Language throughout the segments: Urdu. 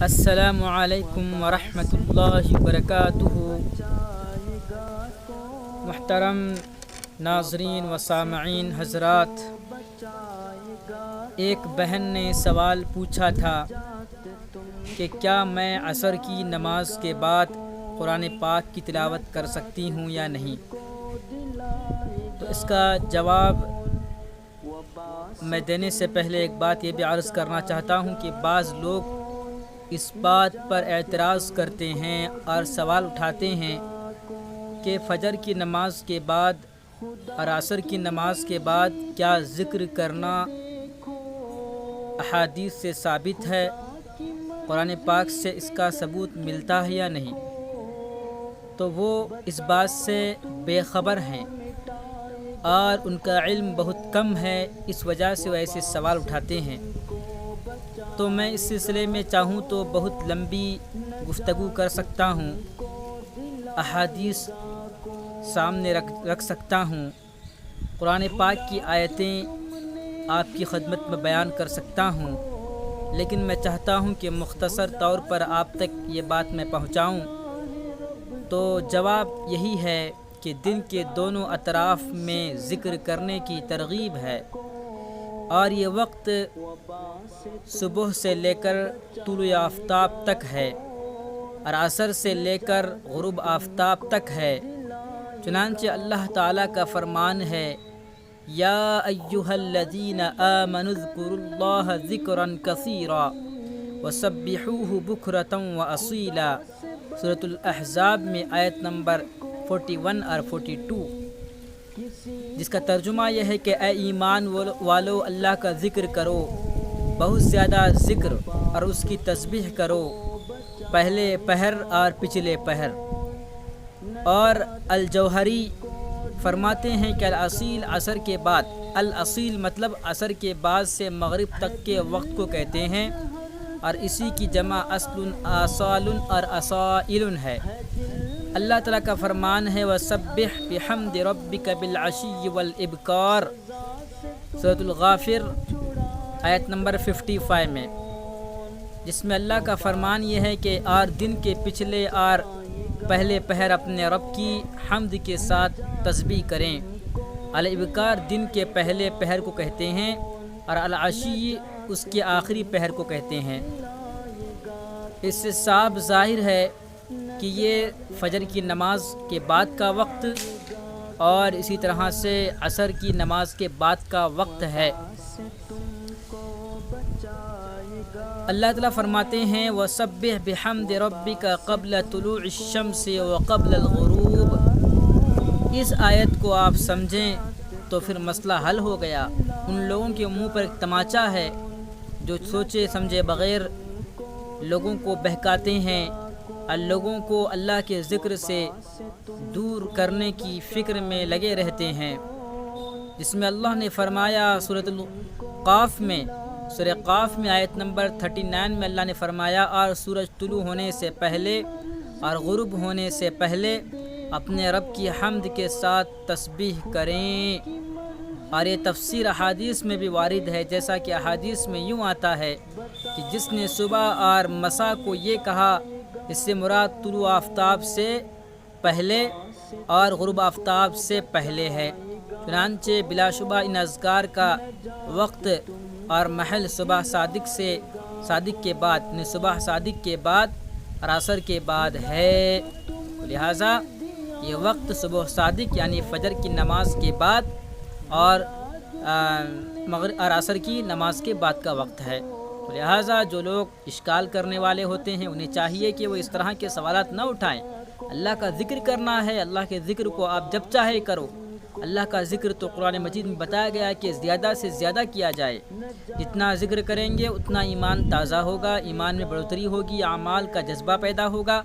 السلام علیکم ورحمۃ اللہ وبرکاتہ۔ محترم ناظرین و سامعین حضرات، ایک بہن نے سوال پوچھا تھا کہ کیا میں عصر کی نماز کے بعد قرآن پاک کی تلاوت کر سکتی ہوں یا نہیں؟ تو اس کا جواب میں دینے سے پہلے ایک بات یہ بھی عرض کرنا چاہتا ہوں کہ بعض لوگ اس بات پر اعتراض کرتے ہیں اور سوال اٹھاتے ہیں کہ فجر کی نماز کے بعد اور عصر کی نماز کے بعد کیا ذکر کرنا احادیث سے ثابت ہے، قرآن پاک سے اس کا ثبوت ملتا ہے یا نہیں؟ تو وہ اس بات سے بے خبر ہیں اور ان کا علم بہت کم ہے، اس وجہ سے وہ ایسے سوال اٹھاتے ہیں۔ تو میں اس سلسلے میں چاہوں تو بہت لمبی گفتگو کر سکتا ہوں، احادیث سامنے رکھ سکتا ہوں، قرآن پاک کی آیتیں آپ کی خدمت میں بیان کر سکتا ہوں، لیکن میں چاہتا ہوں کہ مختصر طور پر آپ تک یہ بات میں پہنچاؤں۔ تو جواب یہی ہے کہ دن کے دونوں اطراف میں ذکر کرنے کی ترغیب ہے، اور یہ وقت صبح سے لے کر طلوع آفتاب تک ہے اور عصر سے لے کر غروب آفتاب تک ہے۔ چنانچہ اللہ تعالیٰ کا فرمان ہے، یا ایھا الذین آمنوا اذکروا اللہ ذکرا کثیرا وسبحوہ بکرۃ واصیلا، سورۃ الاحزاب میں آیت نمبر 41 اور 42، جس کا ترجمہ یہ ہے کہ اے ایمان والو، اللہ کا ذکر کرو، بہت زیادہ ذکر اور اس کی تسبیح کرو، پہلے پہر اور پچھلے پہر۔ اور الجوہری فرماتے ہیں کہ الاصیل عصر کے بعد، الاصیل مطلب عصر کے بعد سے مغرب تک کے وقت کو کہتے ہیں، اور اسی کی جمع اصل، آصال اور اصائل ہے۔ اللہ تعالیٰ کا فرمان ہے، وَسَبِّحْ بِحَمْدِ رَبِّكَ بِالْعَشِيِّ وَالْإِبْكَارِ، سورۃ الغافر آیت نمبر 55 میں، جس میں اللہ کا فرمان یہ ہے کہ اور دن کے پچھلے اور پہلے پہر اپنے رب کی حمد کے ساتھ تسبیح کریں۔ الابکار دن کے پہلے پہر کو کہتے ہیں اور العشی اس کے آخری پہر کو کہتے ہیں۔ اس سے صاف ظاہر ہے کہ یہ فجر کی نماز کے بعد کا وقت اور اسی طرح سے عصر کی نماز کے بعد کا وقت ہے۔ اللہ تعالیٰ فرماتے ہیں، وَسَبِّحْ بِحَمْدِ رَبِّكَ قَبْلَ طُلُوعِ الشَّمْسِ وَقَبْلَ الْغُرُوبِ۔ اس آیت کو آپ سمجھیں تو پھر مسئلہ حل ہو گیا۔ ان لوگوں کے منہ پر ایک تماچا ہے جو سوچے سمجھے بغیر لوگوں کو بہکاتے ہیں اور لوگوں کو اللہ کے ذکر سے دور کرنے کی فکر میں لگے رہتے ہیں، جس میں اللہ نے فرمایا سورۃ القاف میں، سورہ قاف میں آیت نمبر 39 میں اللہ نے فرمایا، اور سورج طلوع ہونے سے پہلے اور غروب ہونے سے پہلے اپنے رب کی حمد کے ساتھ تسبیح کریں۔ اور یہ تفسیر احادیث میں بھی وارد ہے، جیسا کہ احادیث میں یوں آتا ہے کہ جس نے صبح اور مساء کو یہ کہا، اس سے مراد طلوع آفتاب سے پہلے اور غروب آفتاب سے پہلے ہے۔ چنانچہ بلا شبہ ان اذکار کا وقت اور محل صبح صادق کے بعد، یعنی صبح صادق کے بعد اور عصر کے بعد ہے۔ لہٰذا یہ وقت صبح صادق یعنی فجر کی نماز کے بعد اور مغرب اور عصر کی نماز کے بعد کا وقت ہے۔ لہٰذا جو لوگ اشکال کرنے والے ہوتے ہیں انہیں چاہیے کہ وہ اس طرح کے سوالات نہ اٹھائیں۔ اللہ کا ذکر کرنا ہے، اللہ کے ذکر کو آپ جب چاہے کرو۔ اللہ کا ذکر تو قرآن مجید میں بتایا گیا ہے کہ زیادہ سے زیادہ کیا جائے، جتنا ذکر کریں گے اتنا ایمان تازہ ہوگا، ایمان میں بڑھوتری ہوگی، اعمال کا جذبہ پیدا ہوگا،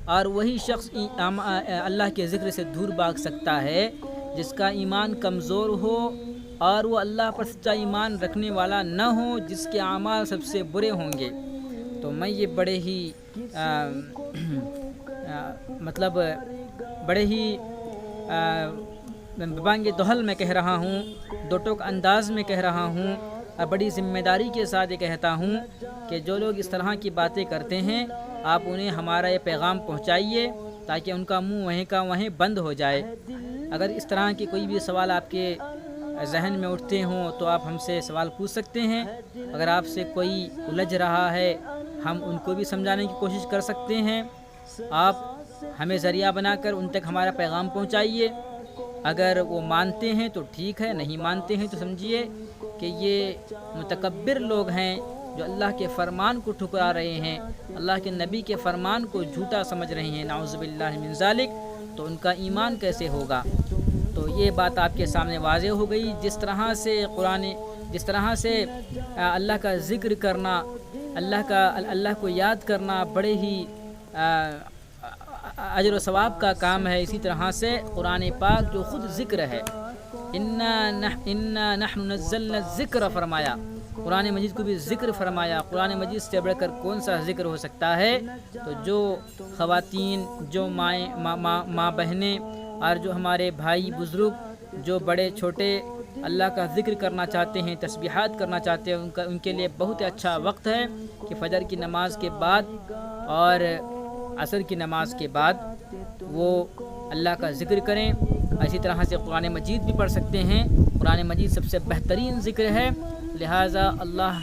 اور وہی شخص اللہ کے ذکر سے دور بھاگ سکتا ہے جس کا ایمان کمزور ہو اور وہ اللہ پر سچا ایمان رکھنے والا نہ ہو، جس کے اعمال سب سے برے ہوں گے۔ تو میں یہ بڑے ہی بانگ دہل میں کہہ رہا ہوں، دو ٹوک انداز میں کہہ رہا ہوں اور بڑی ذمہ داری کے ساتھ یہ کہتا ہوں کہ جو لوگ اس طرح کی باتیں کرتے ہیں آپ انہیں ہمارا یہ پیغام پہنچائیے تاکہ ان کا منہ وہیں کا وہیں بند ہو جائے۔ اگر اس طرح کے کوئی بھی سوال آپ کے ذہن میں اٹھتے ہوں تو آپ ہم سے سوال پوچھ سکتے ہیں۔ اگر آپ سے کوئی الجھ رہا ہے ہم ان کو بھی سمجھانے کی کوشش کر سکتے ہیں۔ آپ ہمیں ذریعہ بنا کر ان تک ہمارا پیغام پہنچائیے۔ اگر وہ مانتے ہیں تو ٹھیک ہے، نہیں مانتے ہیں تو سمجھیے کہ یہ متکبر لوگ ہیں جو اللہ کے فرمان کو ٹھکرا رہے ہیں، اللہ کے نبی کے فرمان کو جھوٹا سمجھ رہے ہیں، نعوذ باللہ من ذالک، تو ان کا ایمان کیسے ہوگا؟ تو یہ بات آپ کے سامنے واضح ہو گئی۔ جس طرح سے اللہ کا ذکر کرنا، اللہ کو یاد کرنا بڑے ہی اجر و ثواب کا کام ہے، اسی طرح سے قرآن پاک جو خود ذکر ہے، انا نحن نزلنا الذکر فرمایا، قرآن مجید کو بھی ذکر فرمایا۔ قرآن مجید سے بڑھ کر کون سا ذکر ہو سکتا ہے؟ تو جو خواتین، جو ماں بہنیں اور جو ہمارے بھائی بزرگ، جو بڑے چھوٹے اللہ کا ذکر کرنا چاہتے ہیں، تسبیحات کرنا چاہتے ہیں، ان کے لیے بہت اچھا وقت ہے کہ فجر کی نماز کے بعد اور عصر کی نماز کے بعد وہ اللہ کا ذکر کریں۔ اسی طرح سے قرآن مجید بھی پڑھ سکتے ہیں۔ قرآن مجید سب سے بہترین ذکر ہے، لہٰذا اللہ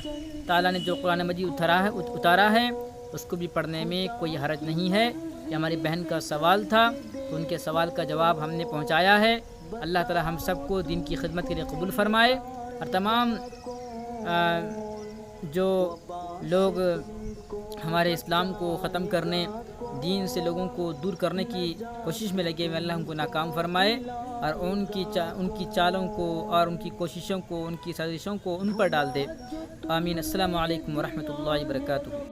تعالیٰ نے جو قرآن مجید اتارا ہے اس کو بھی پڑھنے میں کوئی حرج نہیں ہے۔ یہ ہماری بہن کا سوال تھا، تو ان کے سوال کا جواب ہم نے پہنچایا ہے۔ اللہ تعالیٰ ہم سب کو دین کی خدمت کے لیے قبول فرمائے، اور تمام جو لوگ ہمارے اسلام کو ختم کرنے، دین سے لوگوں کو دور کرنے کی کوشش میں لگے ہوئے، اللہ ان کو ناکام فرمائے اور ان کی چالوں کو اور ان کی کوششوں کو، ان کی سازشوں کو ان پر ڈال دے۔ آمین۔ السلام علیکم ورحمۃ اللہ وبرکاتہ۔